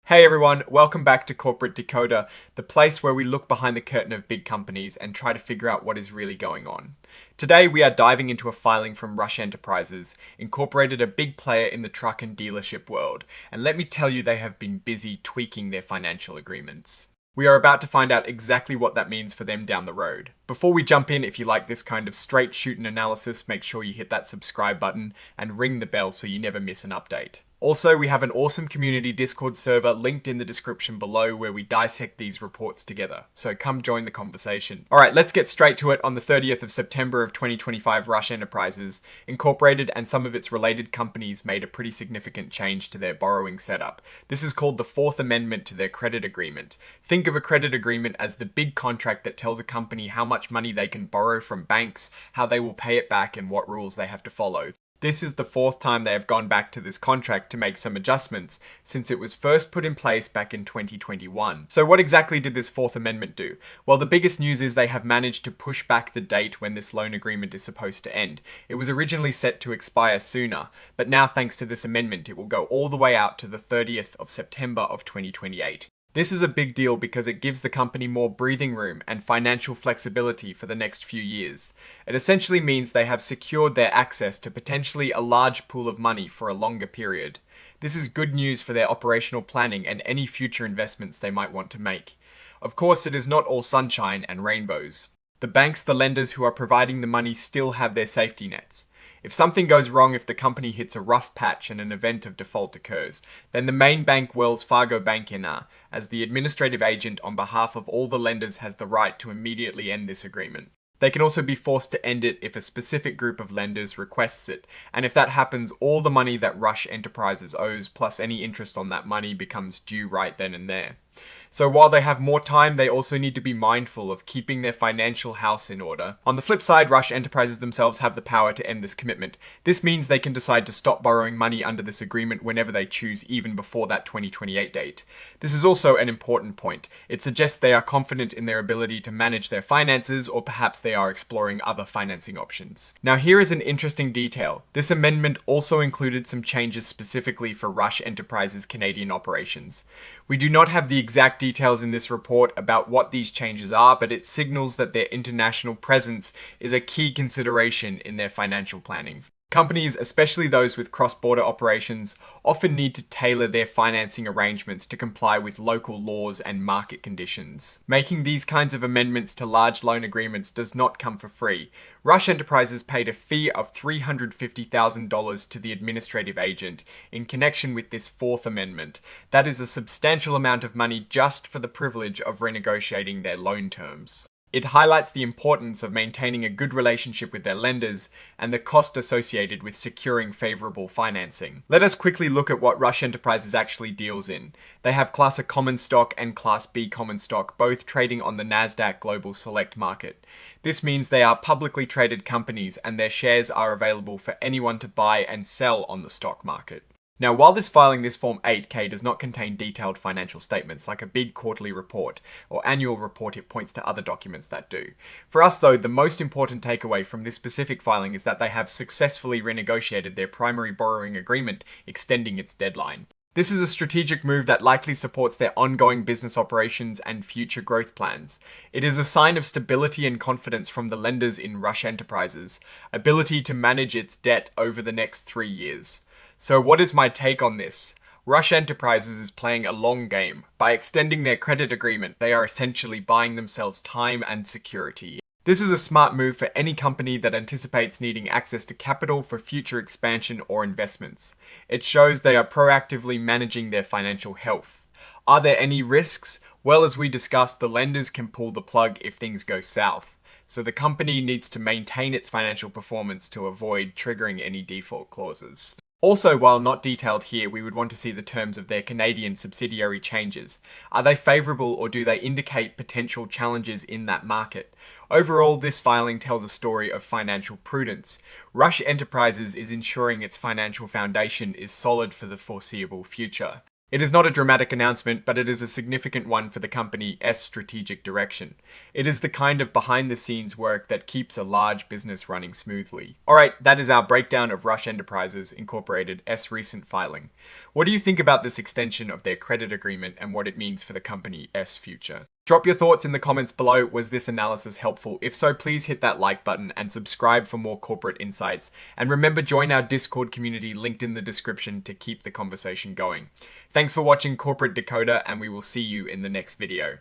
Hey everyone, welcome back to Corporate Decoder, the place where we look behind the curtain of big companies and try to figure out what is really going on. Today we are diving into a filing from Rush Enterprises, incorporated a big player in the truck and dealership world, and let me tell you they have been busy tweaking their financial agreements. We are about to find out exactly what that means for them down the road. Before we jump in, if you like this kind of straight shooting analysis, make sure you hit that subscribe button and ring the bell so you never miss an update. Also, we have an awesome community Discord server linked in the description below where we dissect these reports together, so come join the conversation. Alright, let's get straight to it. On the 30th of September of 2025, Rush Enterprises, Incorporated and some of its related companies made a pretty significant change to their borrowing setup. This is called the Fourth Amendment to their credit agreement. Think of a credit agreement as the big contract that tells a company how much money they can borrow from banks, how they will pay it back, and what rules they have to follow. This is the fourth time they have gone back to this contract to make some adjustments, since it was first put in place back in 2021. So what exactly did this Fourth Amendment do? Well, the biggest news is they have managed to push back the date when this loan agreement is supposed to end. It was originally set to expire sooner, but now thanks to this amendment it will go all the way out to the 30th of September of 2028. This is a big deal because it gives the company more breathing room and financial flexibility for the next few years. It essentially means they have secured their access to potentially a large pool of money for a longer period. This is good news for their operational planning and any future investments they might want to make. Of course, it is not all sunshine and rainbows. The banks, the lenders who are providing the money still have their safety nets. If something goes wrong, if the company hits a rough patch and an event of default occurs, then the main bank, Wells Fargo Bank N.A., as the administrative agent on behalf of all the lenders, has the right to immediately end this agreement. They can also be forced to end it if a specific group of lenders requests it, and if that happens, all the money that Rush Enterprises owes, plus any interest on that money, becomes due right then and there. So while they have more time, they also need to be mindful of keeping their financial house in order. On the flip side, Rush Enterprises themselves have the power to end this commitment. This means they can decide to stop borrowing money under this agreement whenever they choose, even before that 2028 date. This is also an important point. It suggests they are confident in their ability to manage their finances, or perhaps they are exploring other financing options. Now here is an interesting detail. This amendment also included some changes specifically for Rush Enterprises' Canadian operations. We do not have the exact details in this report about what these changes are, but it signals that their international presence is a key consideration in their financial planning. Companies, especially those with cross-border operations, often need to tailor their financing arrangements to comply with local laws and market conditions. Making these kinds of amendments to large loan agreements does not come for free. Rush Enterprises paid a fee of $350,000 to the administrative agent in connection with this Fourth Amendment. That is a substantial amount of money just for the privilege of renegotiating their loan terms. It highlights the importance of maintaining a good relationship with their lenders and the cost associated with securing favorable financing. Let us quickly look at what Rush Enterprises actually deals in. They have Class A common stock and Class B common stock, both trading on the Nasdaq Global Select Market. This means they are publicly traded companies and their shares are available for anyone to buy and sell on the stock market. Now, while this filing, this Form 8K, does not contain detailed financial statements like a big quarterly report or annual report, it points to other documents that do. For us though, the most important takeaway from this specific filing is that they have successfully renegotiated their primary borrowing agreement, extending its deadline. This is a strategic move that likely supports their ongoing business operations and future growth plans. It is a sign of stability and confidence from the lenders in Rush Enterprises' ability to manage its debt over the next 3 years. So what is my take on this? Rush Enterprises is playing a long game. By extending their credit agreement, they are essentially buying themselves time and security. This is a smart move for any company that anticipates needing access to capital for future expansion or investments. It shows they are proactively managing their financial health. Are there any risks? Well, as we discussed, the lenders can pull the plug if things go south. So the company needs to maintain its financial performance to avoid triggering any default clauses. Also, while not detailed here, we would want to see the terms of their Canadian subsidiary changes. Are they favourable or do they indicate potential challenges in that market? Overall, this filing tells a story of financial prudence. Rush Enterprises is ensuring its financial foundation is solid for the foreseeable future. It is not a dramatic announcement, but it is a significant one for the company S strategic direction. It is the kind of behind-the-scenes work that keeps a large business running smoothly. Alright, that is our breakdown of Rush Enterprises Incorporated S recent filing. What do you think about this extension of their credit agreement and what it means for the company S future? Drop your thoughts in the comments below. Was this analysis helpful? If so, please hit that like button and subscribe for more corporate insights. And remember, join our Discord community linked in the description to keep the conversation going. Thanks for watching Corporate Decoder, and we will see you in the next video.